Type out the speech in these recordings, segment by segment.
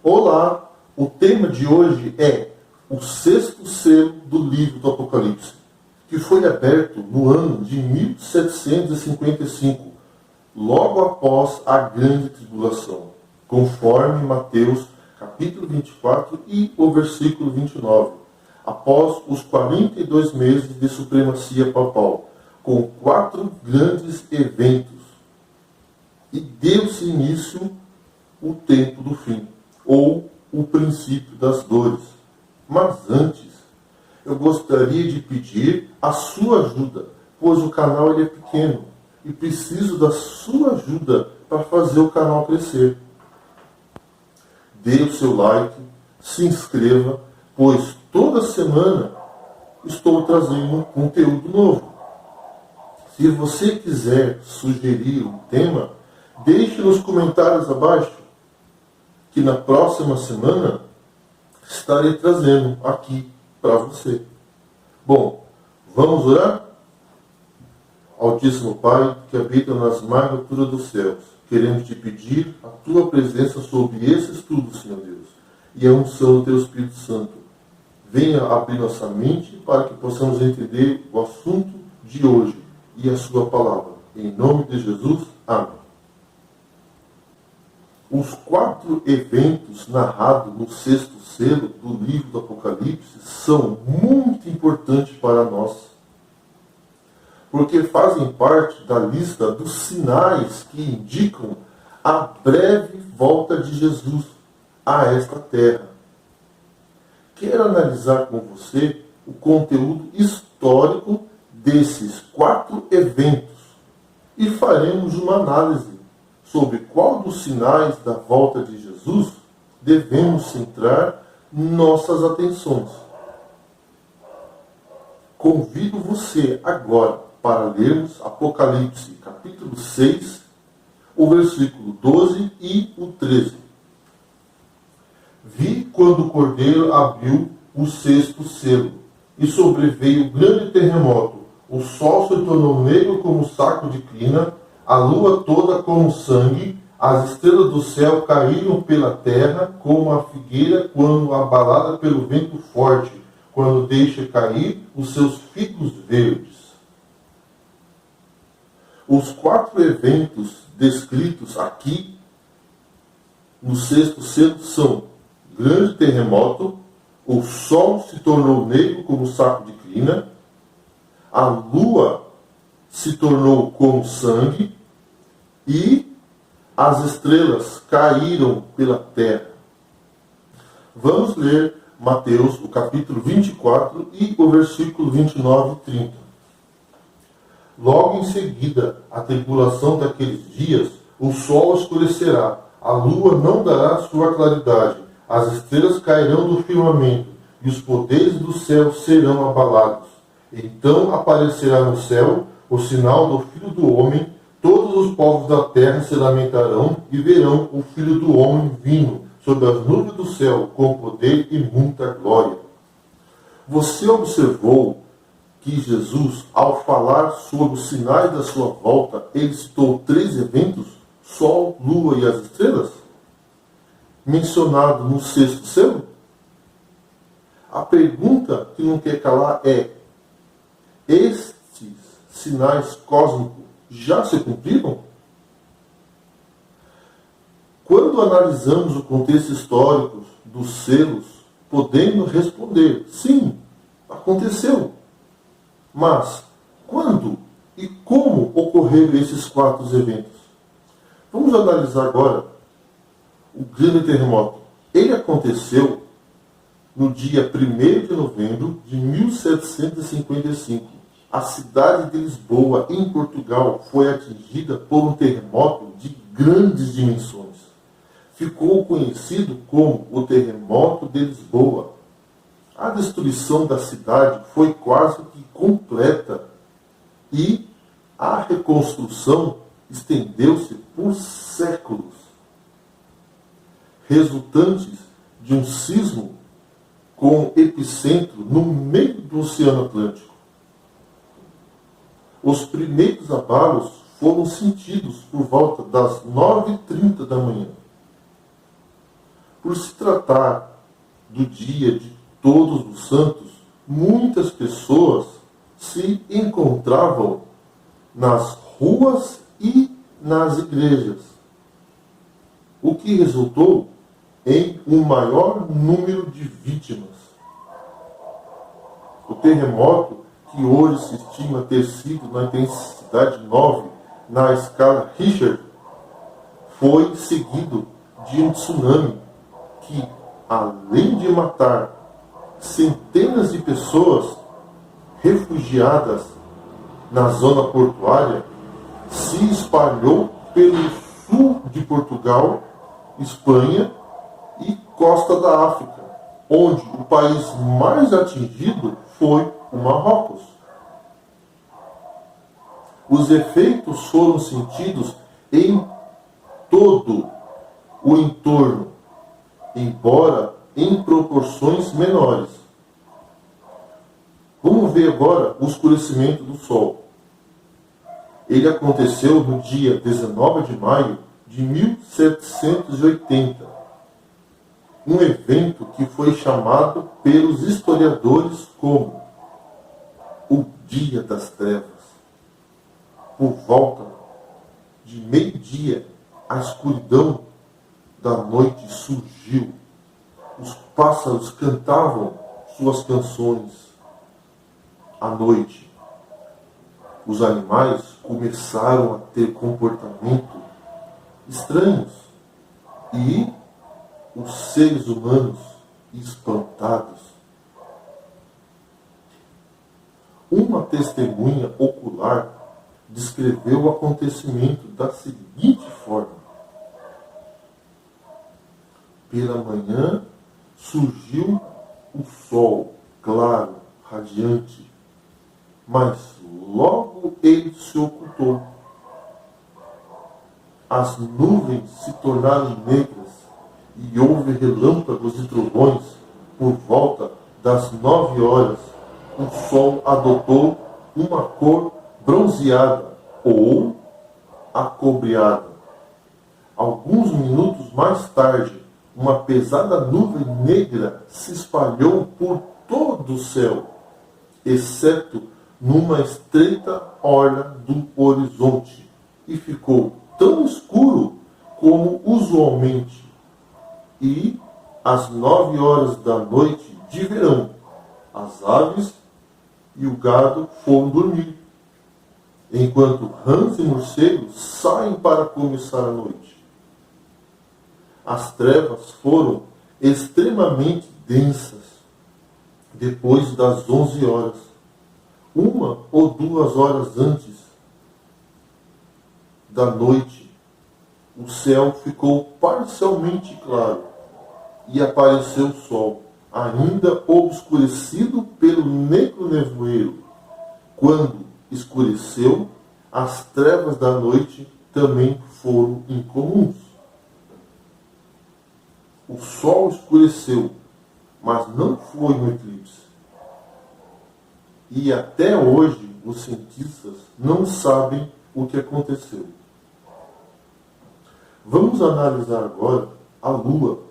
Olá, o tema de hoje é o sexto selo do livro do Apocalipse, que foi aberto no ano de 1755, logo após a grande tribulação, conforme Mateus capítulo 24 e o versículo 29, após os 42 meses de supremacia papal, com 4 grandes eventos, e deu-se início o tempo do fim, ou o princípio das dores. Mas antes, eu gostaria de pedir a sua ajuda, pois o canal ele é pequeno e preciso da sua ajuda para fazer o canal crescer. Dê o seu like, se inscreva, pois toda semana estou trazendo um conteúdo novo. Se você quiser sugerir um tema, deixe nos comentários abaixo, que na próxima semana estarei trazendo aqui para você. Bom, vamos orar? Altíssimo Pai, que habita nas mais alturas dos céus, queremos te pedir a tua presença sobre esse estudo, Senhor Deus, e a unção do teu Espírito Santo. Venha abrir nossa mente para que possamos entender o assunto de hoje e a sua palavra. Em nome de Jesus, amém. Os 4 eventos narrados no sexto selo do livro do Apocalipse são muito importantes para nós, porque fazem parte da lista dos sinais que indicam a breve volta de Jesus a esta terra. Quero analisar com você o conteúdo histórico desses 4 eventos e faremos uma análise sobre qual dos sinais da volta de Jesus devemos centrar nossas atenções. Convido você agora para lermos Apocalipse capítulo 6, o versículo 12 e o 13. Vi quando o Cordeiro abriu o sexto selo, e sobreveio grande terremoto. O sol se tornou negro como saco de crina, a lua toda como sangue, as estrelas do céu caíram pela terra como a figueira quando abalada pelo vento forte, quando deixa cair os seus figos verdes. Os 4 eventos descritos aqui no sexto selo são: grande terremoto, o sol se tornou negro como saco de crina, a lua se tornou como sangue e as estrelas caíram pela terra. Vamos ler Mateus, o capítulo 24 e o versículo 29 e 30. Logo em seguida, a tribulação daqueles dias, o sol escurecerá, a lua não dará sua claridade, as estrelas cairão do firmamento e os poderes do céu serão abalados. Então aparecerá no céu o sinal do Filho do Homem, todos os povos da terra se lamentarão e verão o Filho do Homem vindo sobre as nuvens do céu com poder e muita glória. Você observou que Jesus, ao falar sobre os sinais da sua volta, ele citou 3 eventos, sol, lua e as estrelas, mencionado no sexto selo? A pergunta que não quer calar é: estes sinais cósmicos já se cumpriram? Quando analisamos o contexto histórico dos selos, podemos responder: sim, aconteceu. Mas quando e como ocorreram esses 4 eventos? Vamos analisar agora o grande terremoto. Ele aconteceu no dia 1º de novembro de 1755. A cidade de Lisboa, em Portugal, foi atingida por um terremoto de grandes dimensões. Ficou conhecido como o terremoto de Lisboa. A destruição da cidade foi quase que completa e a reconstrução estendeu-se por séculos, resultantes de um sismo com epicentro no meio do Oceano Atlântico. Os primeiros abalos foram sentidos por volta das 9h30 da manhã. Por se tratar do dia de Todos os Santos, muitas pessoas se encontravam nas ruas e nas igrejas, o que resultou em um maior número de vítimas. O terremoto, que hoje se estima ter sido na intensidade 9 na escala Richter, foi seguido de um tsunami que, além de matar centenas de pessoas refugiadas na zona portuária, se espalhou pelo sul de Portugal, Espanha e costa da África, onde o país mais atingido foi o Marrocos. Os efeitos foram sentidos em todo o entorno, embora em proporções menores. Vamos ver agora o escurecimento do Sol. Ele aconteceu no dia 19 de maio de 1780. Um evento que foi chamado pelos historiadores como o Dia das Trevas. Por volta de meio-dia, a escuridão da noite surgiu. Os pássaros cantavam suas canções à noite. Os animais começaram a ter comportamento estranhos e os seres humanos espantados. Uma testemunha ocular descreveu o acontecimento da seguinte forma: pela manhã surgiu o sol claro, radiante, mas logo ele se ocultou. As nuvens se tornaram negras e houve relâmpagos e trovões. Por volta das 9 horas, o sol adotou uma cor bronzeada ou acobreada. Alguns minutos mais tarde, uma pesada nuvem negra se espalhou por todo o céu, exceto numa estreita orla do horizonte, e ficou tão escuro como usualmente. E às 9 horas da noite de verão, as aves e o gado foram dormir, enquanto rãs e morcegos saem para começar a noite. As trevas foram extremamente densas depois das 11 horas. 1 ou 2 horas antes da noite, o céu ficou parcialmente claro e apareceu o sol, ainda obscurecido pelo negro nevoeiro. Quando escureceu, as trevas da noite também foram incomuns. O sol escureceu, mas não foi um eclipse. E até hoje os cientistas não sabem o que aconteceu. Vamos analisar agora a Lua.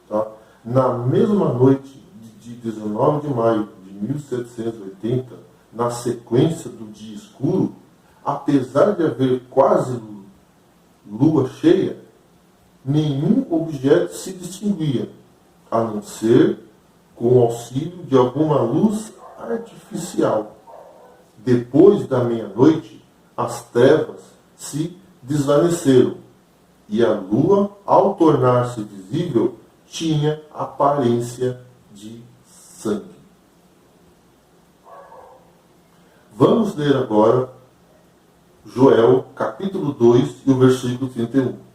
Tá? Na mesma noite de 19 de maio de 1780, na sequência do dia escuro, apesar de haver quase lua cheia, nenhum objeto se distinguia, a não ser com o auxílio de alguma luz artificial. Depois da meia-noite, as trevas se desvaneceram e a lua, ao tornar-se visível, tinha aparência de sangue. Vamos ler agora Joel, capítulo 2, e o versículo 31.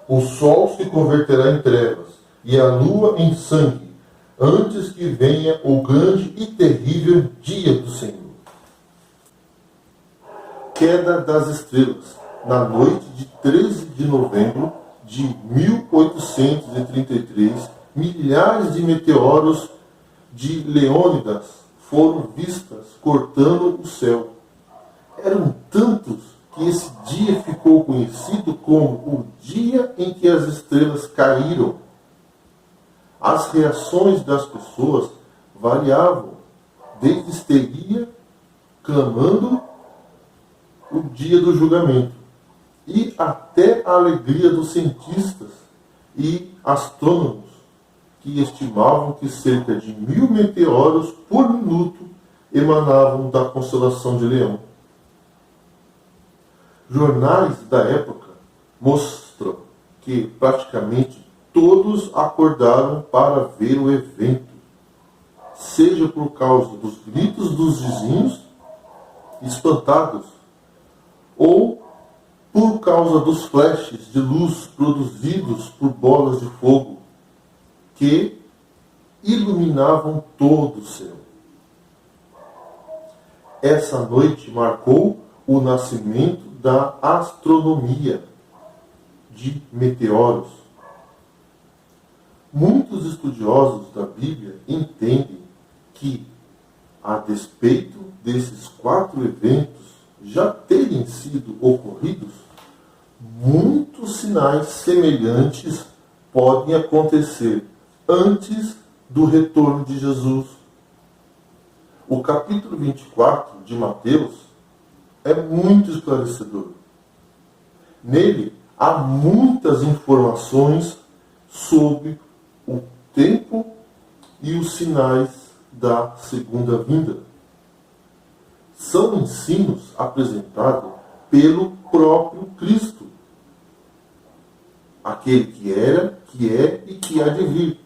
O sol se converterá em trevas, e a lua em sangue, antes que venha o grande e terrível dia do Senhor. Queda das estrelas. Na noite de 13 de novembro de 1833, milhares de meteoros de Leônidas foram vistas cortando o céu. Eram tantos que esse dia ficou conhecido como o dia em que as estrelas caíram. As reações das pessoas variavam, desde histeria, clamando o dia do julgamento, e até a alegria dos cientistas e astrônomos, que estimavam que cerca de 1000 meteoros por minuto emanavam da constelação de Leão. Jornais da época mostram que praticamente todos acordaram para ver o evento, seja por causa dos gritos dos vizinhos, espantados, ou por causa dos flashes de luz produzidos por bolas de fogo que iluminavam todo o céu. Essa noite marcou o nascimento da astronomia de meteoros. Muitos estudiosos da Bíblia entendem que, a despeito desses 4 eventos já terem sido ocorridos, muitos sinais semelhantes podem acontecer antes do retorno de Jesus. O capítulo 24 de Mateus é muito esclarecedor. Nele há muitas informações sobre o tempo e os sinais da segunda vinda. São ensinos apresentados pelo próprio Cristo, aquele que era, que é e que há de vir.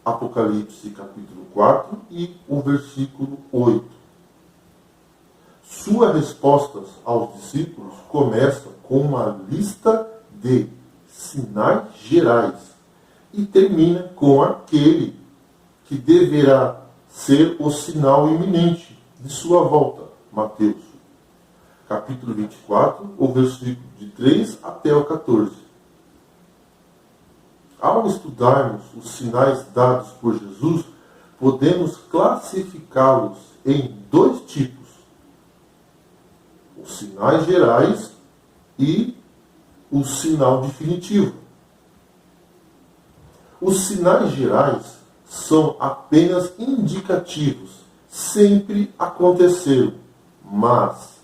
Apocalipse capítulo 4 e o versículo 8. Suas respostas aos discípulos começam com uma lista de sinais gerais e termina com aquele que deverá ser o sinal iminente de sua volta. Mateus capítulo 24, o versículo de 3 até o 14. Ao estudarmos os sinais dados por Jesus, podemos classificá-los em 2 tipos: os sinais gerais e o sinal definitivo. Os sinais gerais são apenas indicativos, sempre aconteceram, mas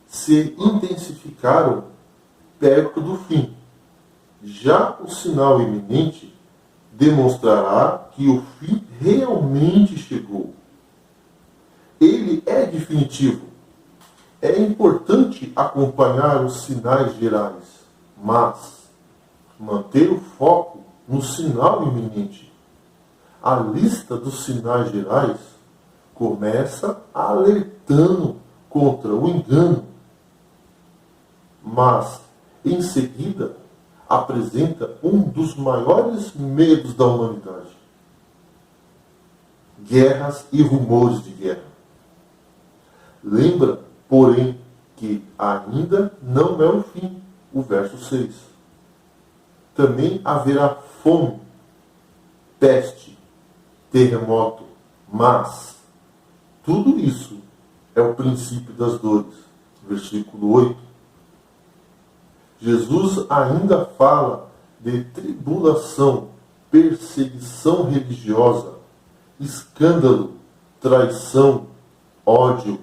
se intensificaram perto do fim. Já o sinal iminente demonstrará que o fim realmente chegou. Ele é definitivo. É importante acompanhar os sinais gerais, mas manter o foco no sinal iminente. A lista dos sinais gerais começa alertando contra o engano, mas em seguida apresenta um dos maiores medos da humanidade: guerras e rumores de guerra. Lembra, porém, que ainda não é o fim. O verso 6. Também haverá fome, peste, terremoto, mas tudo isso é o princípio das dores. Versículo 8. Jesus ainda fala de tribulação, perseguição religiosa, escândalo, traição, ódio,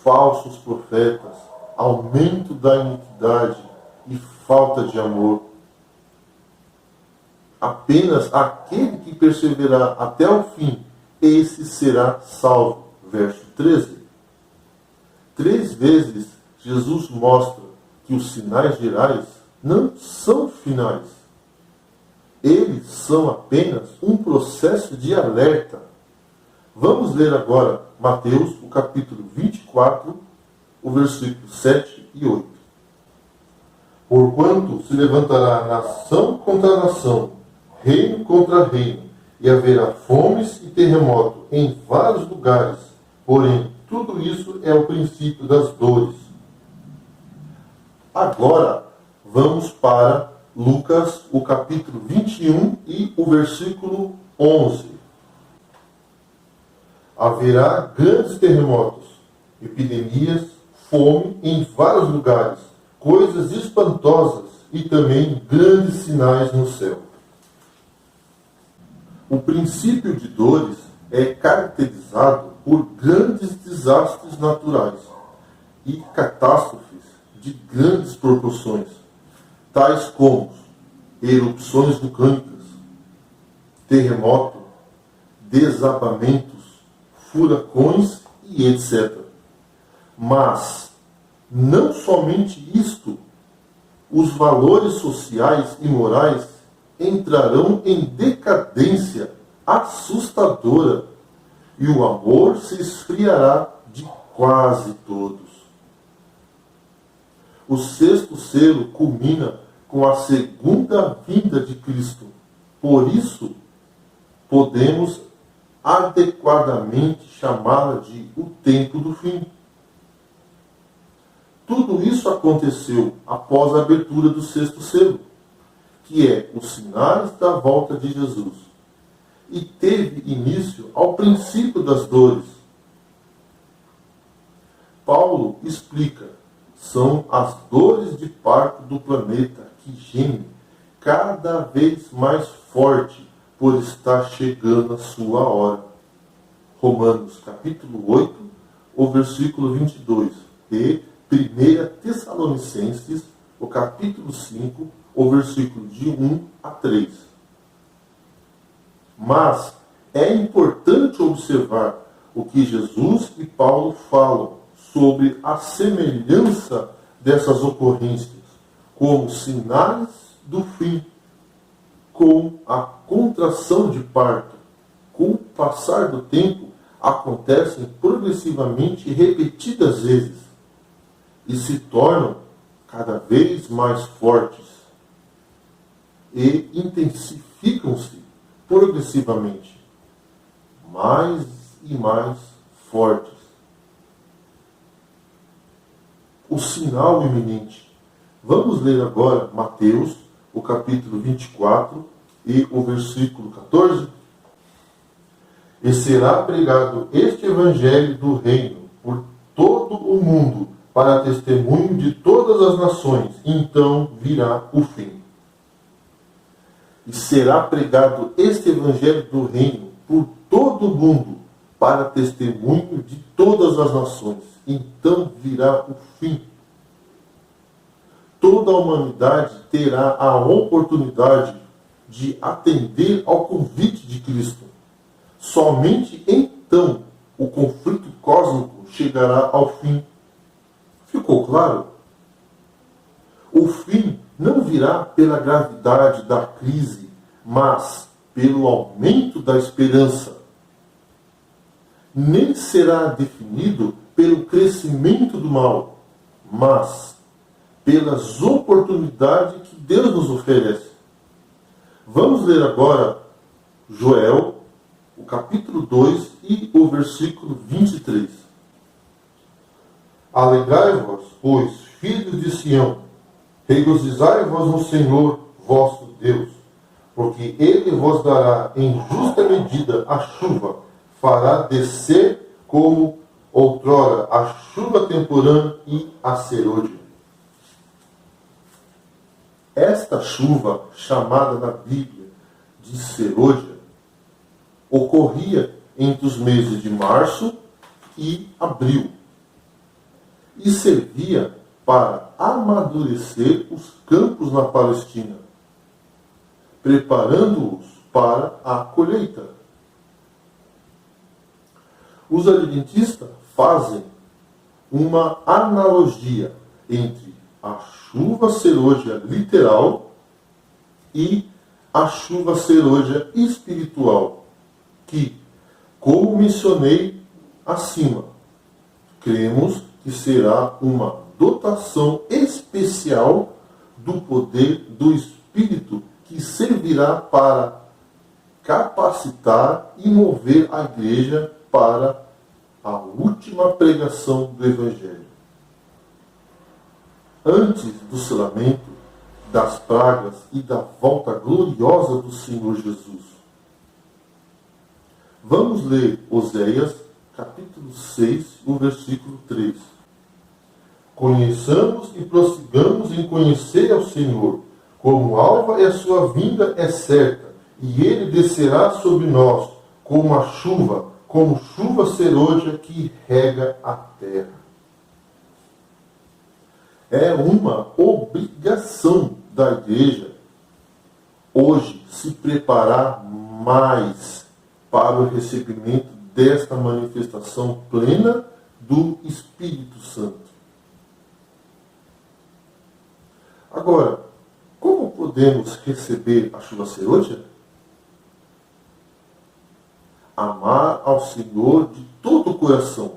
falsos profetas, aumento da iniquidade e falta de amor. Apenas aquele que perseverar até o fim, esse será salvo. Verso 13. 3 vezes Jesus mostra que os sinais gerais não são finais. Eles são apenas um processo de alerta. Vamos ler agora Mateus, o capítulo 24, o versículo 7 e 8. Porquanto se levantará nação contra nação, reino contra reino, e haverá fomes e terremoto em vários lugares. Porém, tudo isso é o princípio das dores. Agora, vamos para Lucas, o capítulo 21 e o versículo 11. Haverá grandes terremotos, epidemias, fome em vários lugares, coisas espantosas e também grandes sinais no céu. O princípio de dores é caracterizado por grandes desastres naturais e catástrofes de grandes proporções, tais como erupções vulcânicas, terremoto, desabamentos, furacões e etc. Mas, não somente isto, os valores sociais e morais entrarão em decadência assustadora e o amor se esfriará de quase todos. O sexto selo culmina com a segunda vinda de Cristo. Por isso, podemos adequadamente chamá-la de o tempo do fim. Tudo isso aconteceu após a abertura do sexto selo, que é os sinais da volta de Jesus, e teve início ao princípio das dores. Paulo explica, são as dores de parto do planeta que geme cada vez mais forte por estar chegando a sua hora. Romanos capítulo 8, o versículo 22 e 1 Tessalonicenses, o capítulo 5, o versículo de 1 a 3. Mas é importante observar o que Jesus e Paulo falam sobre a semelhança dessas ocorrências, como sinais do fim, com a contração de parto. Com o passar do tempo, acontecem progressivamente repetidas vezes e se tornam cada vez mais fortes e intensificam-se progressivamente, mais e mais fortes. O sinal iminente. Vamos ler agora Mateus, o capítulo 24 e o versículo 14. E será pregado este evangelho do reino por todo o mundo, para testemunho de todas as nações, então virá o fim. E será pregado este evangelho do reino por todo o mundo, para testemunho de todas as nações, então virá o fim. Toda a humanidade terá a oportunidade de atender ao convite de Cristo. Somente então o conflito cósmico chegará ao fim. Ficou claro? O fim não virá pela gravidade da crise, mas pelo aumento da esperança. Nem será definido pelo crescimento do mal, mas pelas oportunidades que Deus nos oferece. Vamos ler agora Joel, o capítulo 2 e o versículo 23. Alegrai-vos, pois, filhos de Sião, regozijai-vos no Senhor vosso Deus, porque Ele vos dará em justa medida a chuva, fará descer como outrora a chuva temporã e a serôdia. Esta chuva, chamada na Bíblia de serôdia, ocorria entre os meses de março e abril e servia para amadurecer os campos na Palestina, preparando-os para a colheita. Os adventistas fazem uma analogia entre a chuva serôdia literal e a chuva serôdia espiritual, que, como mencionei acima, cremos que será uma dotação especial do poder do Espírito que servirá para capacitar e mover a igreja para a última pregação do Evangelho. Antes do selamento, das pragas e da volta gloriosa do Senhor Jesus. Vamos ler Oséias, capítulo 6, o versículo 3. Conheçamos e prossigamos em conhecer ao Senhor. Como alva e a sua vinda é certa, e ele descerá sobre nós como a chuva, como chuva serôdia que rega a terra. É uma obrigação da igreja hoje se preparar mais para o recebimento desta manifestação plena do Espírito Santo. Agora, como podemos receber a chuva serôdia? Amar ao Senhor de todo o coração.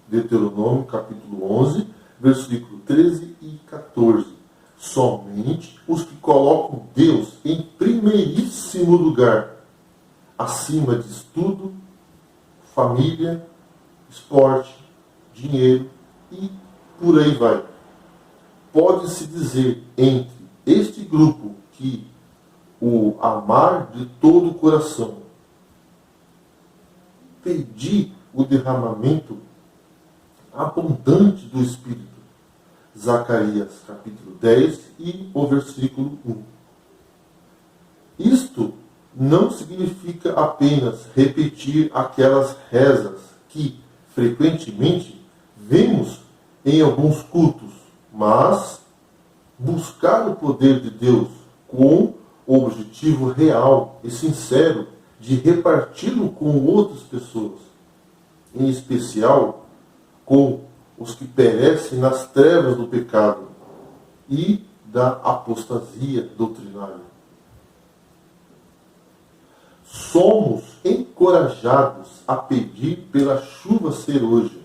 Deuteronômio capítulo 11, versículo 13 e 14. Somente os que colocam Deus em primeiríssimo lugar, acima de estudo, família, esporte, dinheiro e por aí vai. Pode-se dizer entre este grupo que o amar de todo o coração, pedir o derramamento abundante do Espírito. Zacarias capítulo 10 e o versículo 1. Isto não significa apenas repetir aquelas rezas que frequentemente vemos em alguns cultos, mas buscar o poder de Deus com o objetivo real e sincero de reparti-lo com outras pessoas, em especial com os que perecem nas trevas do pecado e da apostasia doutrinária. Somos encorajados a pedir pela chuva serôdia.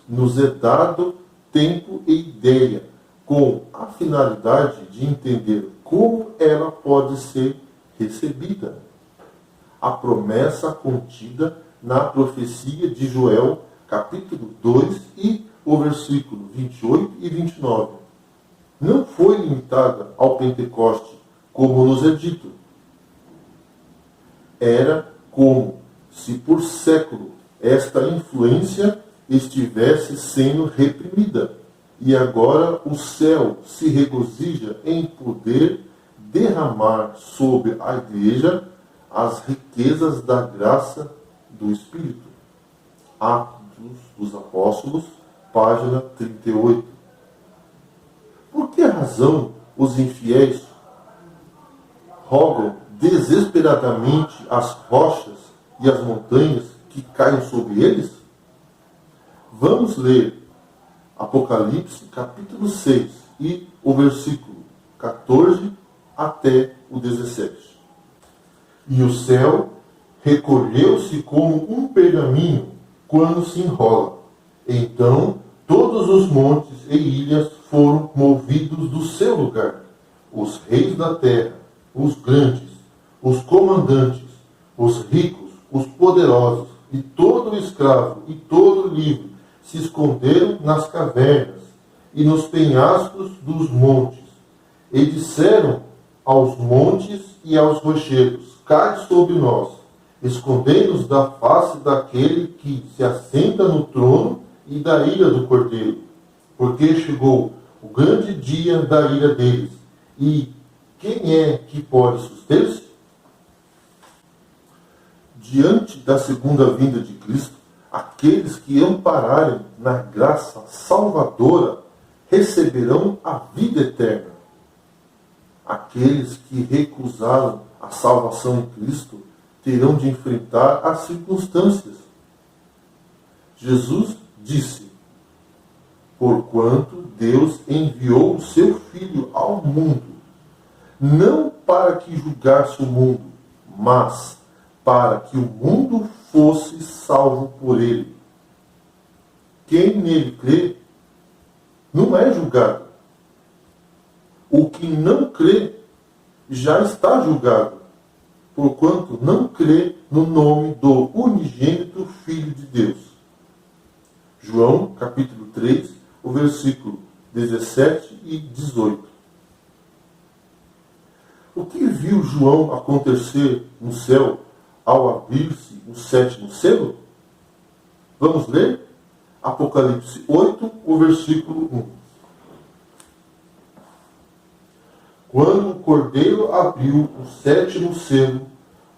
Nos é dado tempo e ideia, com a finalidade de entender como ela pode ser recebida. A promessa contida na profecia de Joel, capítulo 2 e o versículo 28 e 29. Não foi limitada ao Pentecoste, como nos é dito. Era como se por século esta influência estivesse sendo reprimida, e agora o céu se regozija em poder derramar sobre a igreja as riquezas da graça do Espírito. Atos dos Apóstolos, página 38. Por que razão os infiéis rogam desesperadamente as rochas e as montanhas que caem sobre eles? Vamos ler Apocalipse capítulo 6 e o versículo 14 até o 17. E o céu recolheu-se como um pergaminho quando se enrola. Então todos os montes e ilhas foram movidos do seu lugar. Os reis da terra, os grandes, os comandantes, os ricos, os poderosos, e todo o escravo e todo o livre se esconderam nas cavernas e nos penhascos dos montes, e disseram aos montes e aos rochedos: cai sobre nós, escondei-nos da face daquele que se assenta no trono e da ira do Cordeiro, porque chegou o grande dia da ira deles. E quem é que pode suster-se? Diante da segunda vinda de Cristo, aqueles que ampararem na graça salvadora receberão a vida eterna. Aqueles que recusaram a salvação em Cristo terão de enfrentar as circunstâncias. Jesus disse: porquanto Deus enviou o seu Filho ao mundo, não para que julgasse o mundo, mas para que o mundo fosse salvo por ele. Quem nele crê não é julgado. O que não crê já está julgado, porquanto não crê no nome do unigênito Filho de Deus. João, capítulo 3, o versículo 17 e 18. O que viu João acontecer no céu ao abrir-se o sétimo selo? Vamos ler? Apocalipse 8, o versículo 1. Quando o Cordeiro abriu o sétimo selo,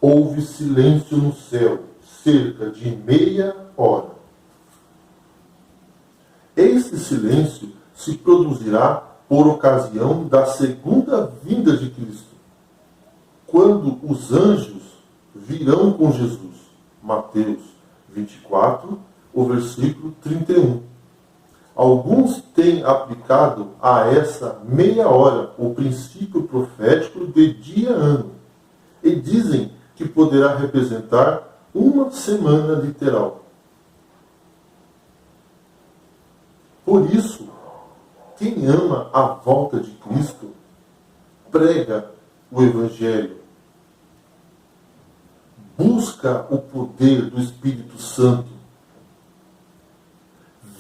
houve silêncio no céu, cerca de meia hora. Este silêncio se produzirá por ocasião da segunda vinda de Cristo, quando os anjos virão com Jesus. Mateus 24, o versículo 31. Alguns têm aplicado a essa meia hora o princípio profético de dia-ano e dizem que poderá representar uma semana literal. Por isso, quem ama a volta de Cristo prega o Evangelho, busca o poder do Espírito Santo,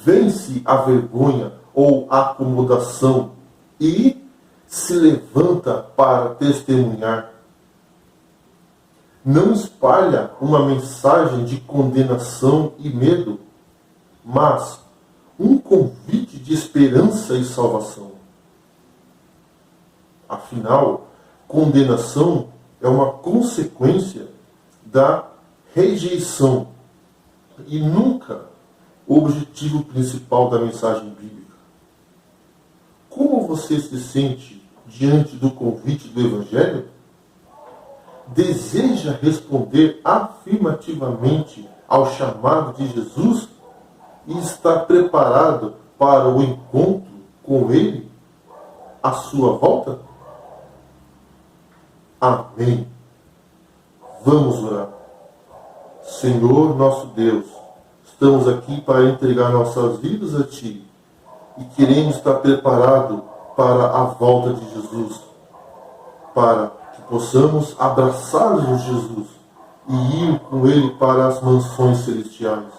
vence a vergonha ou a acomodação e se levanta para testemunhar. Não espalha uma mensagem de condenação e medo, mas um convite de esperança e salvação. Afinal, condenação é uma consequência da rejeição e nunca o objetivo principal da mensagem bíblica. Como você se sente diante do convite do Evangelho? Deseja responder afirmativamente ao chamado de Jesus e está preparado para o encontro com Ele, a sua volta? Amém. Vamos orar. Senhor nosso Deus, estamos aqui para entregar nossas vidas a Ti e queremos estar preparados para a volta de Jesus, para que possamos abraçar Jesus e ir com Ele para as mansões celestiais.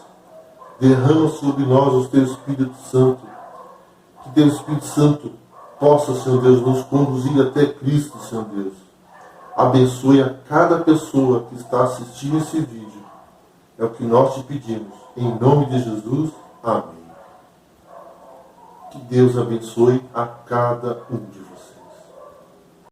Derrama sobre nós o Teu Espírito Santo, que Teu Espírito Santo possa, Senhor Deus, nos conduzir até Cristo, Senhor Deus. Abençoe a cada pessoa que está assistindo esse vídeo. É o que nós te pedimos. Em nome de Jesus. Amém. Que Deus abençoe a cada um de vocês.